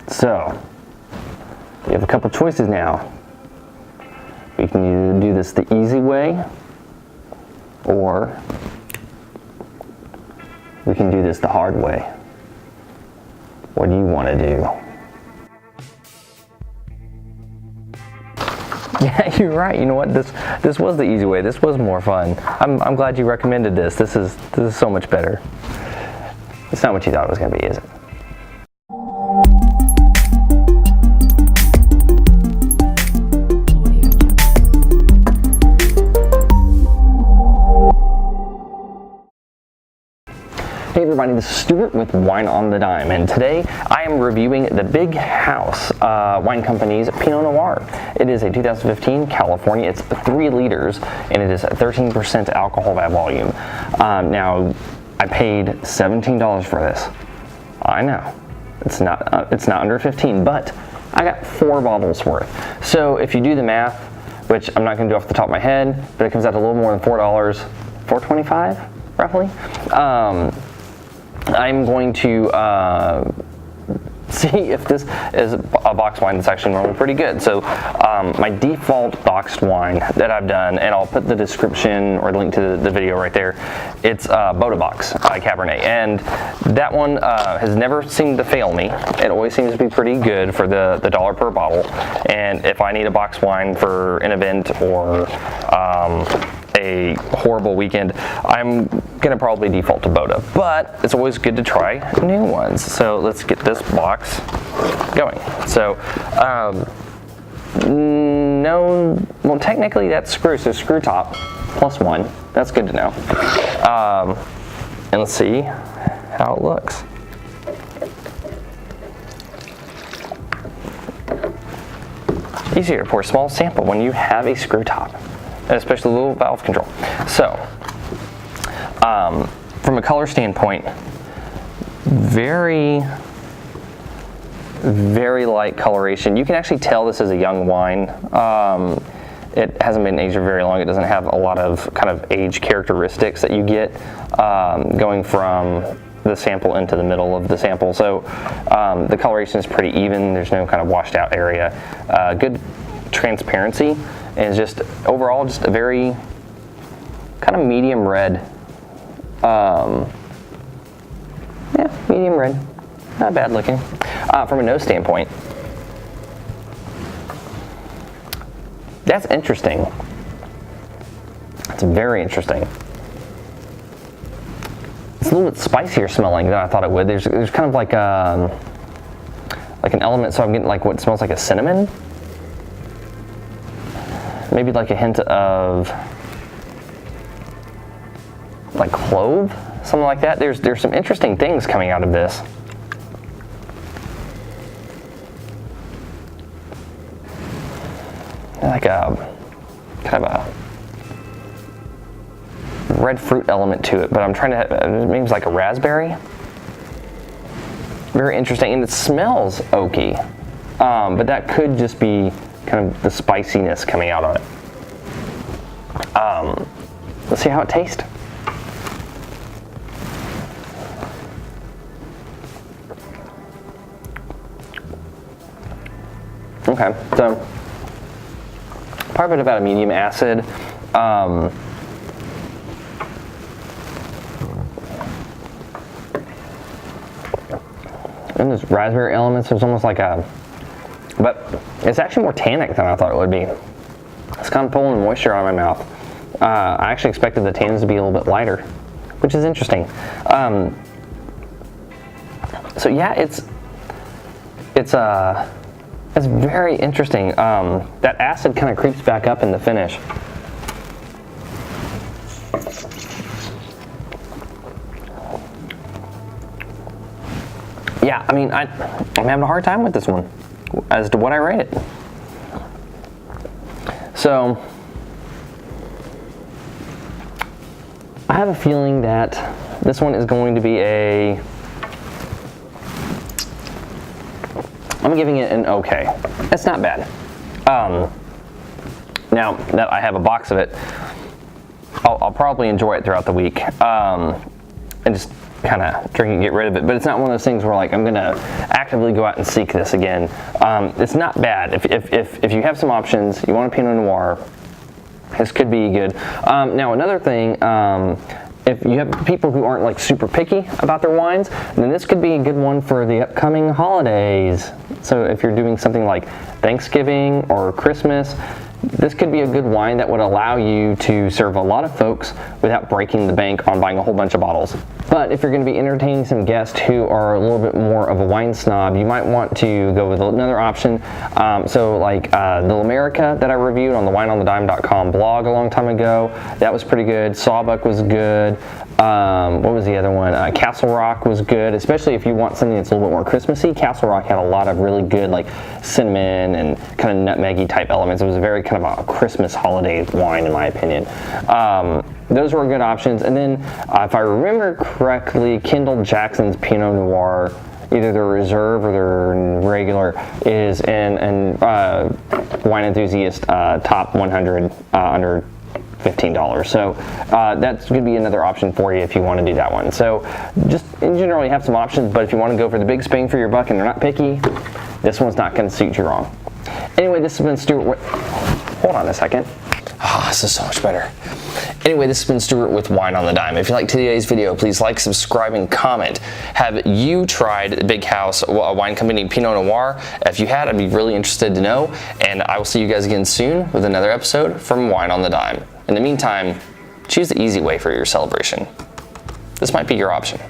So, we have a couple choices now. We can either do this the easy way, or we can do this the hard way. What do you want to do? Yeah, you're right. You know what? This was the easy way. This was more fun. I'm glad you recommended this. This is so much better. It's not what you thought it was going to be, is it? Hey everybody, this is Stuart with Wine on the Dime, and today I am reviewing the Big House Wine Company's Pinot Noir. It is a 2015 California. It's 3 liters, and it is 13% alcohol by volume. Now, I paid $17 for this. I know, it's not under 15, but I got 4 bottles worth. So if you do the math, which I'm not going to do off the top of my head, but it comes out to a little more than $4, $4.25 roughly. I'm going to see if this is a box wine that's actually normally pretty good. So my default boxed wine that I've done, and I'll put the description or link to the video right there, it's Boda Box Cabernet, and that one has never seemed to fail me. It always seems to be pretty good for the $1 per bottle, and if I need a box wine for an event or a horrible weekend, I'm gonna probably default to Boda, but it's always good to try new ones. So let's get this box going. So well, technically that's screw, so screw top +1. That's good to know. And let's see how it looks. Easier to pour a small sample when you have a screw top, especially a little valve control. So, from a color standpoint, very light coloration. You can actually tell this is a young wine. It hasn't been aged for very long. It doesn't have a lot of kind of age characteristics that you get going from the sample into the middle of the sample. So the coloration is pretty even. There's no kind of washed out area. Good transparency, and it's just overall just a very kind of medium red. Yeah, medium red. Not bad looking. From a nose standpoint, that's interesting. It's very interesting. It's a little bit spicier smelling than I thought it would. There's kind of like an element, so I'm getting like what smells like a cinnamon. Maybe like a hint of like clove, something like that. There's some interesting things coming out of this. Like a kind of a red fruit element to it, but I'm trying to, maybe it's like a raspberry. Very interesting, and it smells oaky, but that could just be kind of the spiciness coming out of it. Let's see how it tastes. Okay, so probably about a medium acid. And there's raspberry elements. There's almost like a, but it's actually more tannic than I thought it would be. It's kind of pulling the moisture out of my mouth. I actually expected the tannins to be a little bit lighter, which is interesting. So yeah, it's very interesting. That acid kind of creeps back up in the finish. Yeah, I mean, I'm having a hard time with this one as to what I rate it. So, I have a feeling that this one is going to be I'm giving it an okay. It's not bad. Now that I have a box of it, I'll probably enjoy it throughout the week. And just kind of drink it and get rid of it. But it's not one of those things where like I'm gonna actively go out and seek this again. It's not bad. If you have some options, you want a Pinot Noir, this could be good. Now another thing, if you have people who aren't like super picky about their wines, then this could be a good one for the upcoming holidays. So if you're doing something like Thanksgiving or Christmas, this could be a good wine that would allow you to serve a lot of folks without breaking the bank on buying a whole bunch of bottles. But if you're going to be entertaining some guests who are a little bit more of a wine snob, you might want to go with another option. So like the L'America that I reviewed on the wineonthedime.com blog a long time ago, that was pretty good. Sawbuck was good. What was the other one? Castle Rock was good, especially if you want something that's a little bit more Christmassy. Castle Rock had a lot of really good like cinnamon and kind of nutmeggy type elements. It was a very kind of a Christmas holiday wine in my opinion. Those were good options. And then if I remember correctly, Kendall Jackson's Pinot Noir, either their reserve or their regular, is in Wine Enthusiast top 100 under $15. So that's going to be another option for you if you want to do that one. So just in general, you have some options, but if you want to go for the big bang for your buck and they're not picky, this one's not going to suit you wrong. Anyway, this has been Stuart. Hold on a second. This is so much better. Anyway, this has been Stuart with Wine on the Dime. If you liked today's video, please like, subscribe, and comment. Have you tried Big House Wine Company Pinot Noir? If you had, I'd be really interested to know. And I will see you guys again soon with another episode from Wine on the Dime. In the meantime, choose the easy way for your celebration. This might be your option.